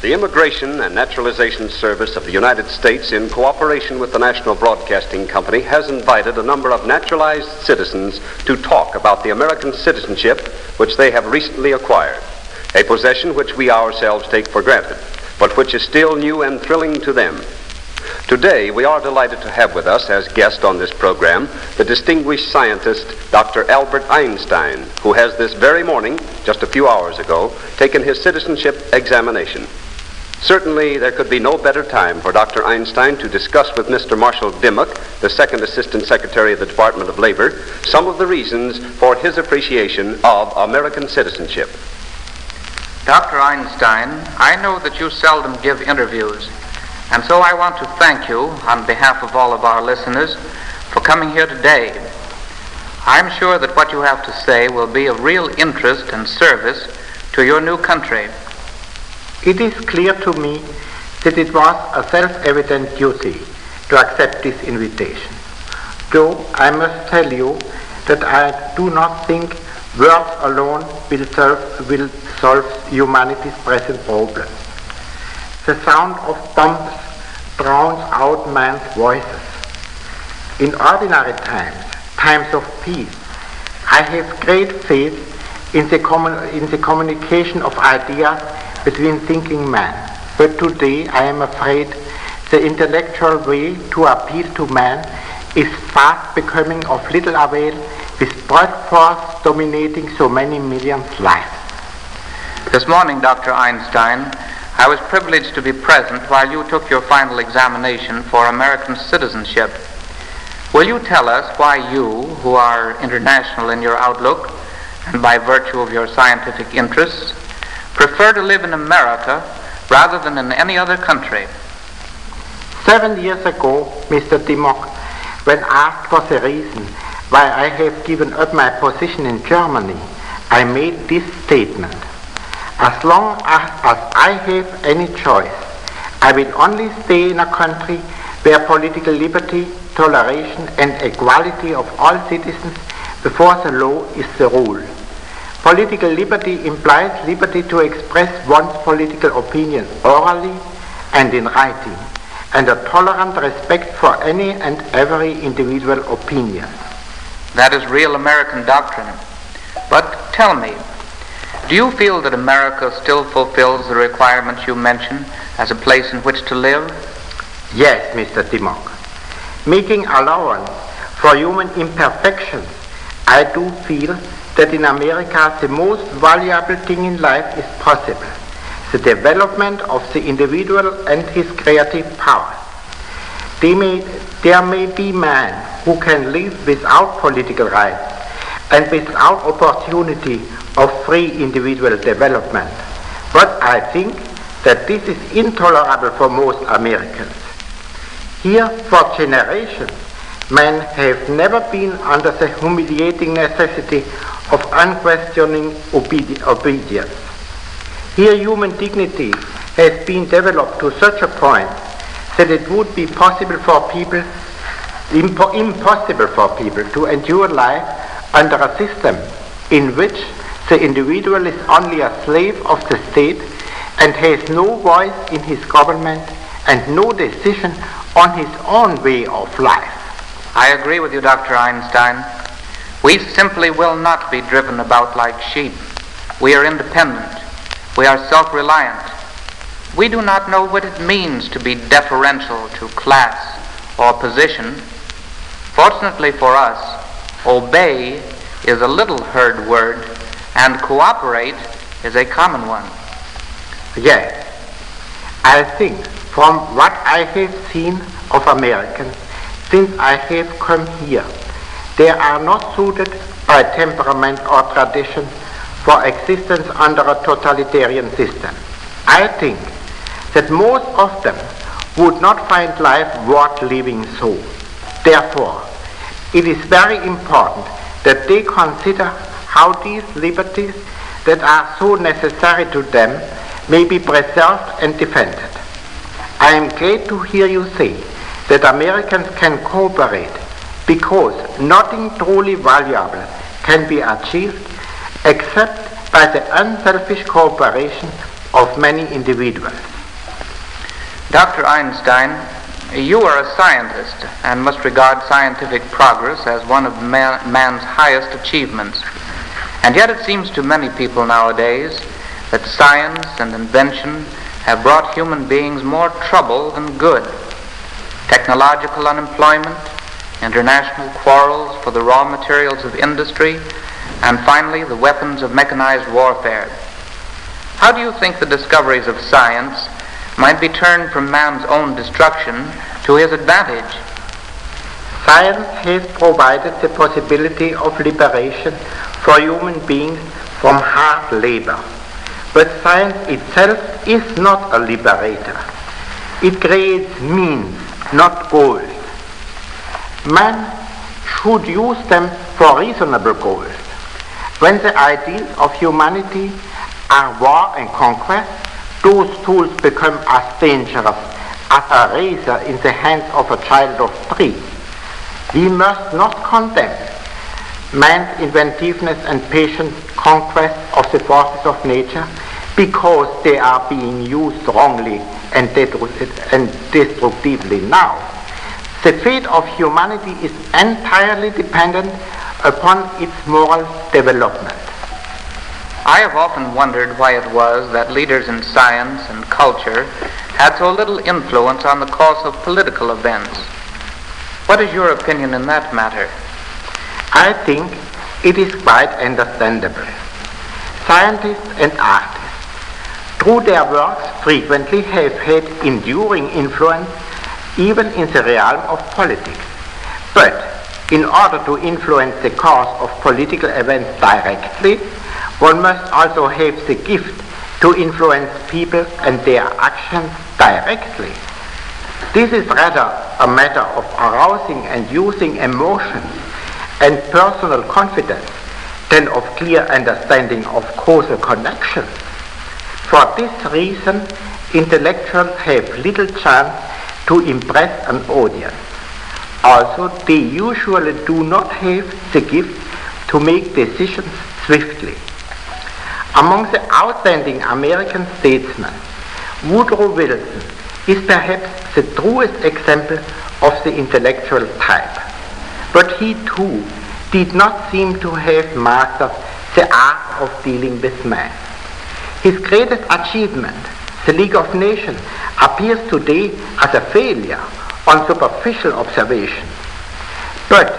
The Immigration and Naturalization Service of the United States, in cooperation with the National Broadcasting Company, has invited a number of naturalized citizens to talk about the American citizenship which they have recently acquired, a possession which we ourselves take for granted, but which is still new and thrilling to them. Today, we are delighted to have with us as guest on this program the distinguished scientist, Dr. Albert Einstein, who has this very morning, just a few hours ago, taken his citizenship examination. Certainly, there could be no better time for Dr. Einstein to discuss with Mr. Marshall Dimmock, the Second Assistant Secretary of the Department of Labor, some of the reasons for his appreciation of American citizenship. Dr. Einstein, I know that you seldom give interviews, and so I want to thank you on behalf of all of our listeners for coming here today. I'm sure that what you have to say will be of real interest and service to your new country. It is clear to me that it was a self-evident duty to accept this invitation. Though I must tell you that I do not think words alone will solve humanity's present problems. The sound of bombs drowns out man's voices. In ordinary times, times of peace, I have great faith in the communication of ideas between thinking men. But today I am afraid the intellectual way to appeal to man is fast becoming of little avail, with broad force dominating so many millions' lives. This morning, Dr. Einstein, I was privileged to be present while you took your final examination for American citizenship. Will you tell us why you, who are international in your outlook and by virtue of your scientific interests, prefer to live in America rather than in any other country? 7 years ago, Mr. Dimmock, when asked for the reason why I have given up my position in Germany, I made this statement: as long as I have any choice, I will only stay in a country where political liberty, toleration, and equality of all citizens before the law is the rule. Political liberty implies liberty to express one's political opinion orally and in writing, and a tolerant respect for any and every individual opinion. That is real American doctrine. But tell me, do you feel that America still fulfills the requirements you mention as a place in which to live? Yes, Mr. Dimmock. Making allowance for human imperfections, I do feel that in America the most valuable thing in life is possible: the development of the individual and his creative power. There may be men who can live without political rights and without opportunity of free individual development. But I think that this is intolerable for most Americans. Here, for generations, men have never been under the humiliating necessity of unquestioning obedience. Here, human dignity has been developed to such a point that it would be impossible for people to endure life under a system in which the individual is only a slave of the state and has no voice in his government and no decision on his own way of life. I agree with you, Dr. Einstein. We simply will not be driven about like sheep. We are independent. We are self-reliant. We do not know what it means to be deferential to class or position. Fortunately for us, obey is a little heard word, and cooperate is a common one. Yes, I think from what I have seen of Americans since I have come here, they are not suited by temperament or tradition for existence under a totalitarian system. I think that most of them would not find life worth living so. Therefore, it is very important that they consider how these liberties that are so necessary to them may be preserved and defended. I am glad to hear you say that Americans can cooperate, because nothing truly valuable can be achieved except by the unselfish cooperation of many individuals. Dr. Einstein, you are a scientist and must regard scientific progress as one of man's highest achievements. And yet it seems to many people nowadays that science and invention have brought human beings more trouble than good. Technological unemployment, international quarrels for the raw materials of industry, and finally the weapons of mechanized warfare. How do you think the discoveries of science might be turned from man's own destruction to his advantage? Science has provided the possibility of liberation for human beings from hard labor. But science itself is not a liberator. It creates means, not goals. Man should use them for reasonable goals. When the ideals of humanity are war and conquest, those tools become as dangerous as a razor in the hands of a child of 3. We must not condemn man's inventiveness and patient conquest of the forces of nature because they are being used wrongly and destructively now. The fate of humanity is entirely dependent upon its moral development. I have often wondered why it was that leaders in science and culture had so little influence on the course of political events. What is your opinion in that matter? I think it is quite understandable. Scientists and artists, through their works, frequently have had enduring influence even in the realm of politics. But in order to influence the course of political events directly, one must also have the gift to influence people and their actions directly. This is rather a matter of arousing and using emotions and personal confidence than of clear understanding of causal connections. For this reason, intellectuals have little chance to impress an audience. Also, they usually do not have the gift to make decisions swiftly. Among the outstanding American statesmen, Woodrow Wilson is perhaps the truest example of the intellectual type. But he too did not seem to have mastered the art of dealing with man. His greatest achievement, the League of Nations, appears today as a failure on superficial observation. But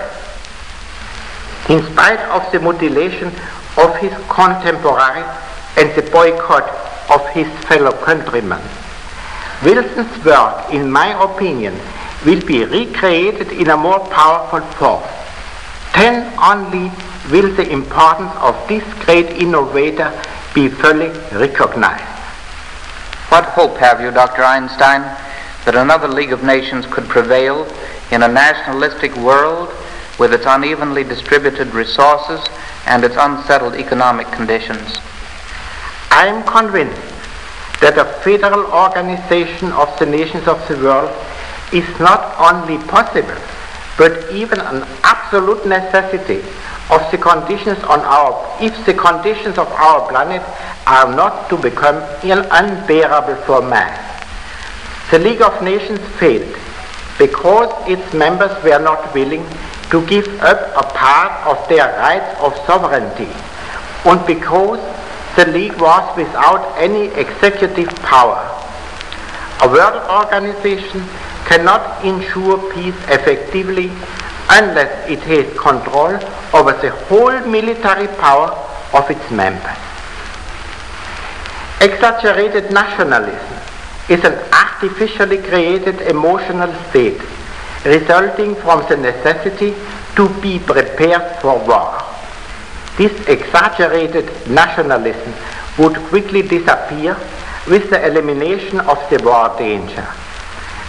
in spite of the mutilation of his contemporaries and the boycott of his fellow countrymen, Wilson's work, in my opinion, will be recreated in a more powerful form. Then only will the importance of this great innovator be fully recognized. What hope have you, Dr. Einstein, that another League of Nations could prevail in a nationalistic world with its unevenly distributed resources and its unsettled economic conditions? I am convinced that a federal organization of the nations of the world is not only possible, but even an absolute necessity if the conditions of our planet are not to become unbearable for man. The League of Nations failed because its members were not willing to give up a part of their rights of sovereignty, and because the League was without any executive power. A world organization cannot ensure peace effectively unless it has control over the whole military power of its members. Exaggerated nationalism is an artificially created emotional state resulting from the necessity to be prepared for war. This exaggerated nationalism would quickly disappear with the elimination of the war danger.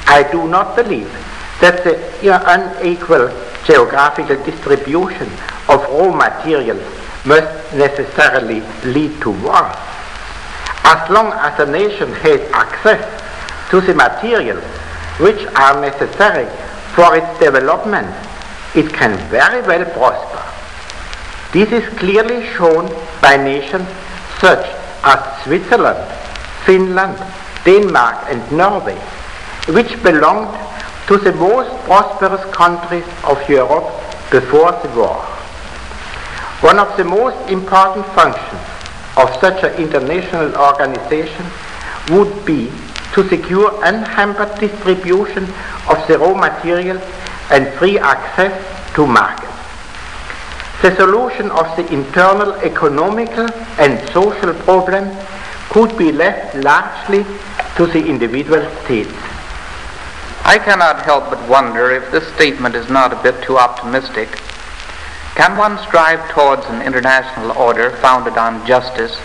I do not believe that the unequal geographical distribution of raw materials must necessarily lead to war. As long as a nation has access to the materials which are necessary for its development, it can very well prosper. This is clearly shown by nations such as Switzerland, Finland, Denmark and Norway, which belonged to the most prosperous countries of Europe before the war. One of the most important functions of such an international organization would be to secure unhampered distribution of the raw materials and free access to markets. The solution of the internal economical and social problems could be left largely to the individual states. I cannot help but wonder if this statement is not a bit too optimistic. Can one strive towards an international order founded on justice,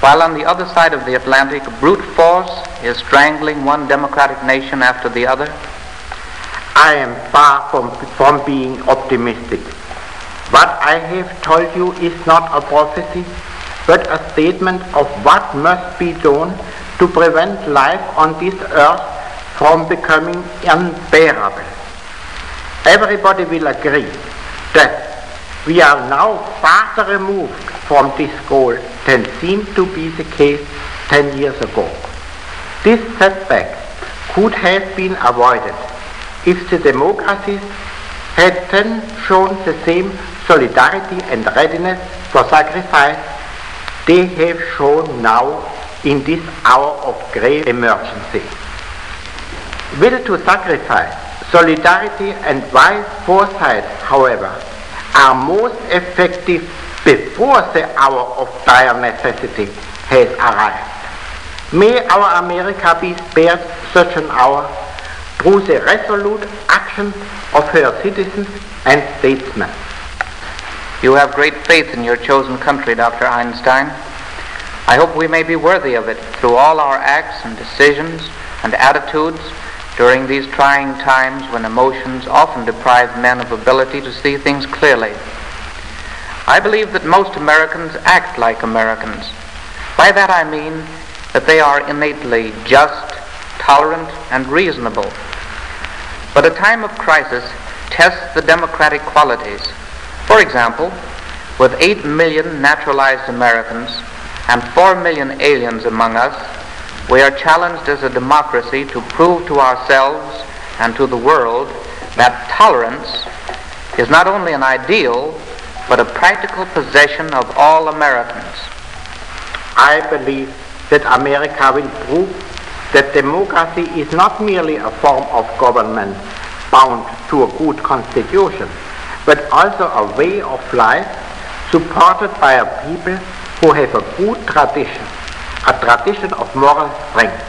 while on the other side of the Atlantic, brute force is strangling one democratic nation after the other? I am far from being optimistic. What I have told you is not a prophecy, but a statement of what must be done to prevent life on this earth from becoming unbearable. Everybody will agree that we are now farther removed from this goal than seemed to be the case 10 years ago. This setback could have been avoided if the democracies had then shown the same solidarity and readiness for sacrifice they have shown now in this hour of grave emergency. Will to sacrifice, solidarity and wise foresight, however, are most effective before the hour of dire necessity has arrived. May our America be spared such an hour through the resolute action of her citizens and statesmen. You have great faith in your chosen country, Dr. Einstein. I hope we may be worthy of it through all our acts and decisions and attitudes during these trying times when emotions often deprive men of ability to see things clearly. I believe that most Americans act like Americans. By that I mean that they are innately just, tolerant, and reasonable. But a time of crisis tests the democratic qualities. For example, with 8 million naturalized Americans and 4 million aliens among us, we are challenged as a democracy to prove to ourselves and to the world that tolerance is not only an ideal, but a practical possession of all Americans. I believe that America will prove that democracy is not merely a form of government bound to a good constitution, but also a way of life supported by a people who have a good tradition, a tradition of moral strength.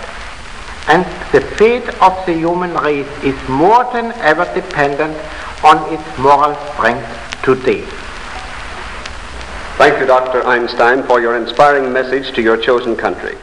And the fate of the human race is more than ever dependent on its moral strength today. Thank you, Dr. Einstein, for your inspiring message to your chosen country.